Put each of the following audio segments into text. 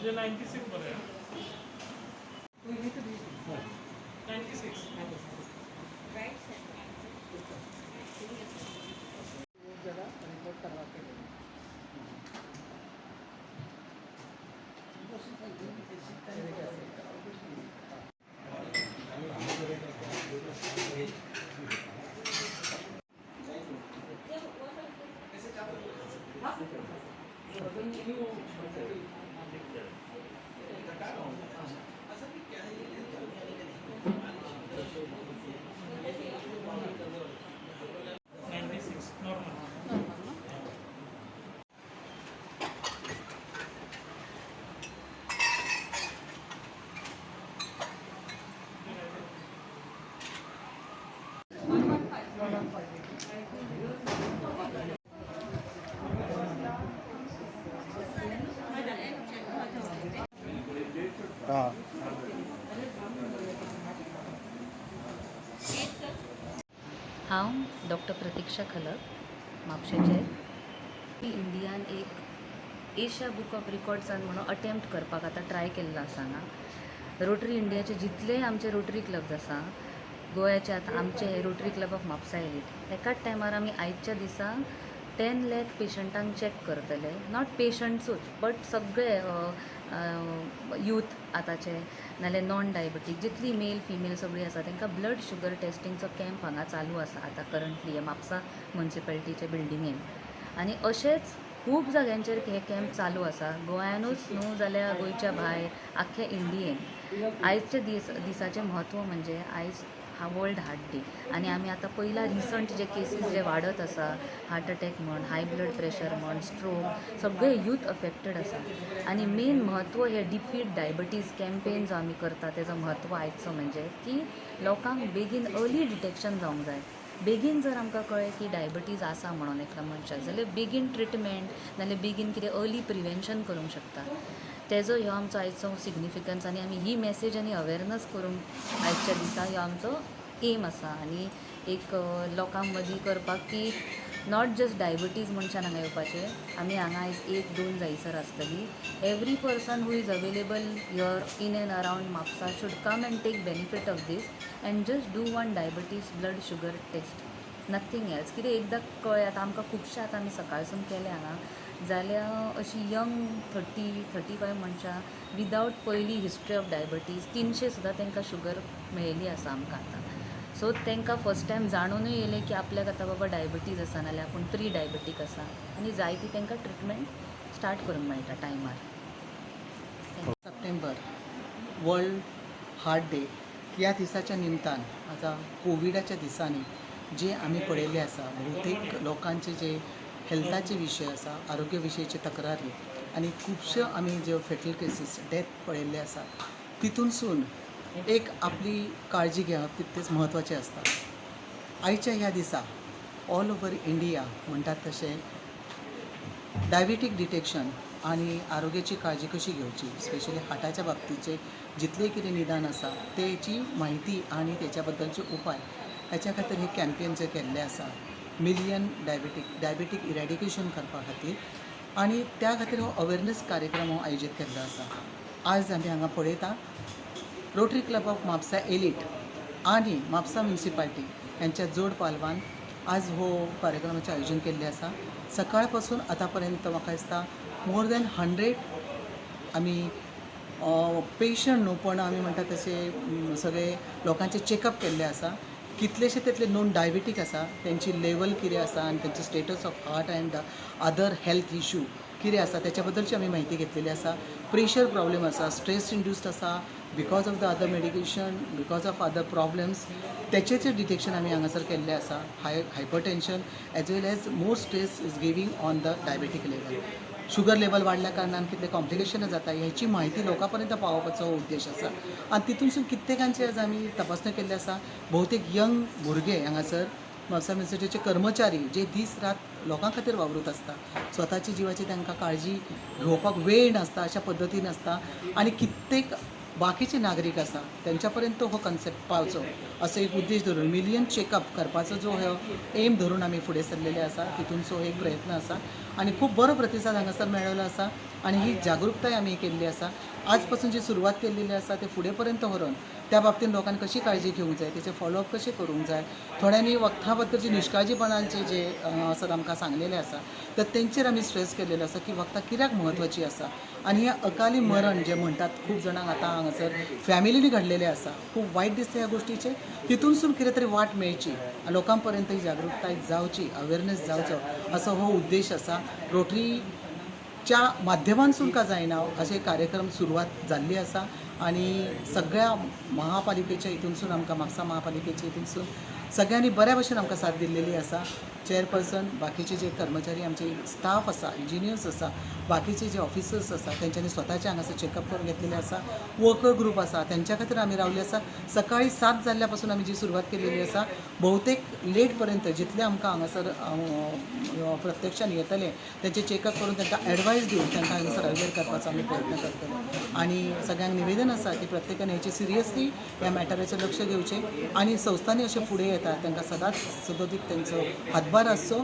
म्हणजे 96 बरं आहे. 96 जरा रिपोर्ट करवा के हांव डॉक्टर प्रतीक्षा खलक म्हापशेचे इंडियान एक एशिया बुक ऑफ रिकॉर्ड्सान म्हणून अटेम्प्ट करपाक आतां ट्राय केल्लो आसा हांगा. रोटरी इंडियाचे जितले आमचे रोटरी क्लब्स आसा गोंयाचे, आतां आमचे rotary club of Mapusa elite, एकाच टायमार आमी आयच्या दिसा 10 लाख पेशंटांक चॅक करतले. नॉट पेशंट्सूच बट सगळे यूथ आतांचे नाल्यार नॉन डायबेटीक जितली मेल फिमेल सगळीं आसा तांकां ब्लड शुगर टेस्टिंगचो कॅम्प हांगा चालू आसा आतां करंटली हे म्हापसा म्युन्सिपालिटीचे बिल्डिंगेन. आनी अशेंच खूब जाग्यांचेर हे कॅम्प चालू आसा, गोंयानूच न्हू जाल्यार गोंयच्या भायर आख्ख्या इंडियेन. आयच्या दिसाचें म्हत्व म्हणजे आयज हा वर्ल्ड हार्ट डे आनी आमी आतां पयला रिसंट जे केसीस जे वाडत आसा, हार्ट अटॅक म्हण, हाय ब्लड प्रेशर म्हण, स्ट्रोक, सगळे यूथ अफेक्टेड आसा. आनी मेन म्हत्व हे डिफीट डायबिटीज कॅम्पेन जो आमी करता तेजो म्हत्व आयचो म्हणजे की लोकांक बेगीन अर्ली डिटेक्शन जावंक जाय. बेगीन जर आमकां कळ्ळें की डायबिटीज आसा म्हणून एका मनशाक जाल्यार बेगीन ट्रिटमेंट नाल्यार बेगीन कितें अर्ली प्रिवेंशन करूंक शकता. तेजो ह्यो आमचो आयचो सिग्निफिकन्स आनी आमी ही मेसेज आनी अवेरनस करूंक आयच्या दिसा ह्यो आमचो एम आसा. आनी एक लोकां मदीं करपाक की नॉट जस्ट डायबिटीज मनशान हांगा येवपाचें, आमी हांगा आयज 1-2 जायसर आसतली. Every person who is available here in and around Mhapsa should come and take benefit of this and just do one diabetes blood sugar test, nothing else. कितें एकदां कळ्ळें, आतां आमकां खुबशे आतां आमी सकाळसून केले हांगा, जाल्यार अशी यंग 30-35 मनशां विदावट पयली हिस्ट्री ऑफ डायबिटीज 300 सुद्दां तांकां शुगर मेळिल्ली आसा आमकां आतां. सो तांकां फस्ट टायम जाणूनय येयलें की आपल्याक आतां बाबा डायबिटीज आसा नाल्यार आपूण प्री डायबिटीक आसा, आनी जायती तांकां ट्रिटमेंट स्टार्ट करूंक मेळटा टायमार. सप्टेंबर वर्ल्ड हार्ट डे ह्या दिसाच्या निमतान आतां कोविडाच्या दिसांनी जे आमी पळयल्ले आसा, भोवतेक लोकांचे जे हेल्थाचे विशय आसा, आरोग्य विशयीचे तक्रारी आनी खुबश्यो आमी ज्यो फेटल केसीस डेथ पळयल्ले आसा, तितूनसून एक आपली काळजी घेवप तितकेच म्हत्वाचें आसता. आयच्या ह्या दिसा ऑल ओवर इंडिया म्हणटात तशें डायबिटीक डिटेक्शन आनी आरोग्याची काळजी कशी घेवची, स्पेशली हार्टाच्या बाबतीचे जितले कितें निदान आसा तेची म्हायती आनी तेच्या बद्दलचे उपाय हाच्या खातीर हे कॅम्पेन जे केल्ले आसा मिलियन डायबिटीक इरेडिकेशन करपा खातीर, आनी त्या खातीर हो अवेरनेस कार्यक्रम हो आयोजीत केल्लो आसा. आज आमी हांगा पळयता rotary club of Mapusa elite आनी म्हापसा म्युन्सिपालिटी यांच्या जोड पालवान आज हो कार्यक्रमाचें आयोजन केल्लें आसा. सकाळ पासून आतां पर्यंत म्हाका दिसता मोर दॅन 100 आमी पेशंट न्हू पण आमी म्हणटा तशें सगळे लोकांचे चॅकअप केल्ले आसा. कितलेशे तितले नोन डायबिटीक आसा, तेंची लेवल कितें आसा आनी तेंचे status of heart and other health issue कितें आसा तेच्या बद्दलची आमी म्हायती घेतलेली आसा. प्रेशर प्रॉब्लेम आसा, स्ट्रेस इंड्यूस्ड आसा because of the other medication, because of other problems, तेचें डिटेक्शन आमी हांगासर केल्लें आसा. Hypertension as well as more stress is giving on the diabetic level. Sugar level वाडल्या कारणान कितले कॉम्प्लिकेशन जाता ह्याची म्हायती लोकां पर्यंत पावोवपाचो उद्देश आसा. आनी तितूनसून कित्येकांचे आज आमी तपासणी केल्ली आसा. भोवतेक यंग भुरगे हांगासर म्हापसा म्युन्सिपालिटीचे कर्मचारी जे दीस रात लोकां खातीर वावरूत आसता, स्वताची जिवाची तांकां काळजी घेवपाक वेळ नासता अशा पद्दतीन आसता. आनी कित्येक बाकीचे नागरीक आसा त्यांच्यापर्यंत हो कन्सेप्ट पावचो असो एक उद्देश धरून मिलियन चेकअप करपाचो जो हो एम धरून आमी फुडें सरलेले आसा तितूनचो एक प्रयत्न आसा आनी खूब बरो प्रतिसाद हांगासर मेळिल्लो आसा आनी ही जागृताय आमी केल्ली आसा आज पासून जी सुरवात केल्ली आसा ते फुडें पर्यंत व्हरून त्या बाबतीन लोकांनी कशी काळजी घेवंक जाय तेचे फॉलोअप कशें करूंक जाय थोड्यांनी वखदां बद्दल जी निश्काळजीपणांचे जे सर आमकां सांगलेले आसा तर तेंचेर आमी स्ट्रेस केल्लेलो आसा की वखदां कित्याक म्हत्वाची आसा आनी हें अकाली मरण जे म्हणटात खूब जाणांक आतां हांगासर फॅमिलीनी घडलेले आसा खूब वायट दिसता ह्या गोश्टीचें तितूनसून कितें तरी वाट मेळची लोकां पर्यंत ही जागृताय जावची अवेरनेस जावचो असो हो उद्देश आसा रोटरीच्या माध्यमांसून का जायना असे कार्यक्रम सुरवात जाल्ली आसा आनी सगळ्या महापालिकेच्या हितूनसून आमकां म्हापसा महापालिकेच्या हितूनसून सगळ्यांनी बऱ्या भशेन आमकां साथ दिल्लेली आसा चेअरपर्सन बाकीचे जे कर्मचारी आमचे स्टाफ आसा इंजिनियर्स आसा बाकीचे जे ऑफिसर्स आसा तेंच्यांनी स्वताचे हांगासर चेकअप करून घेतलेले आसा वर्कर ग्रूप आसा तेंच्या खातीर आमी रावल्ले आसा सकाळी 7 जाल्ल्या पासून आमी जी सुरवात केलेली आसा भोवतेक लेट पर्यंत जितले आमकां हांगासर प्रत्यक्षान येतले तेंचे चेकअप करून तांकां एडवायस दिवन तांकां हांगासर अवेअर करपाचो आमी प्रयत्न करतले आनी सगळ्यांक निवेदन आसा की प्रत्येकान हेची सिरियसली ह्या मॅटराचेर लक्ष घेवचें आनी संस्थांनी अशे फुडें येतात तांकां सदांच सदोदीत तेंचो हातभार आसचो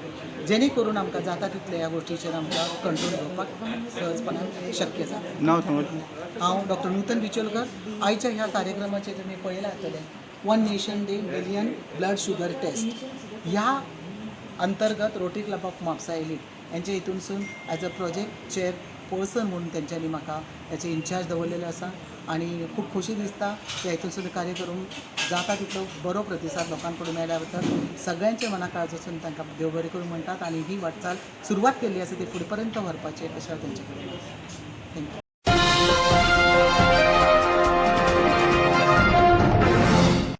जेणे करून आमकां जाता तितले ह्या गोश्टीचेर आमकां कंट्रोल घेवपाक सहजपणान शक्य जाता नाव सांगा हांव डॉक्टर नूतन बिचोलकर आयच्या ह्या कार्यक्रमाचेर तुमी पळयलां आसतलें 1 nation day million blood sugar test ह्या अंतर्गत Rotary club of Mapusa elite यांचे हितूनसून as a project chair person म्हणून तेंच्यांनी म्हाका हेचे इन्चार्ज दवरलेलो आसा आनी खूब खोशी दिसता त्या हितूनसून कार्य करूंक जाता तितलो बरो प्रतिसाद लोकां कडून मेळ्ळ्या बद्दल सगळ्यांचे मना काळजोसून तांकां देव बरें करूं म्हणटात आनी ही वाटचाल सुरवात केल्ली आसा ती फुडें पर्यंत व्हरपाची अशें हांव तेंचे कडेन थँक्यू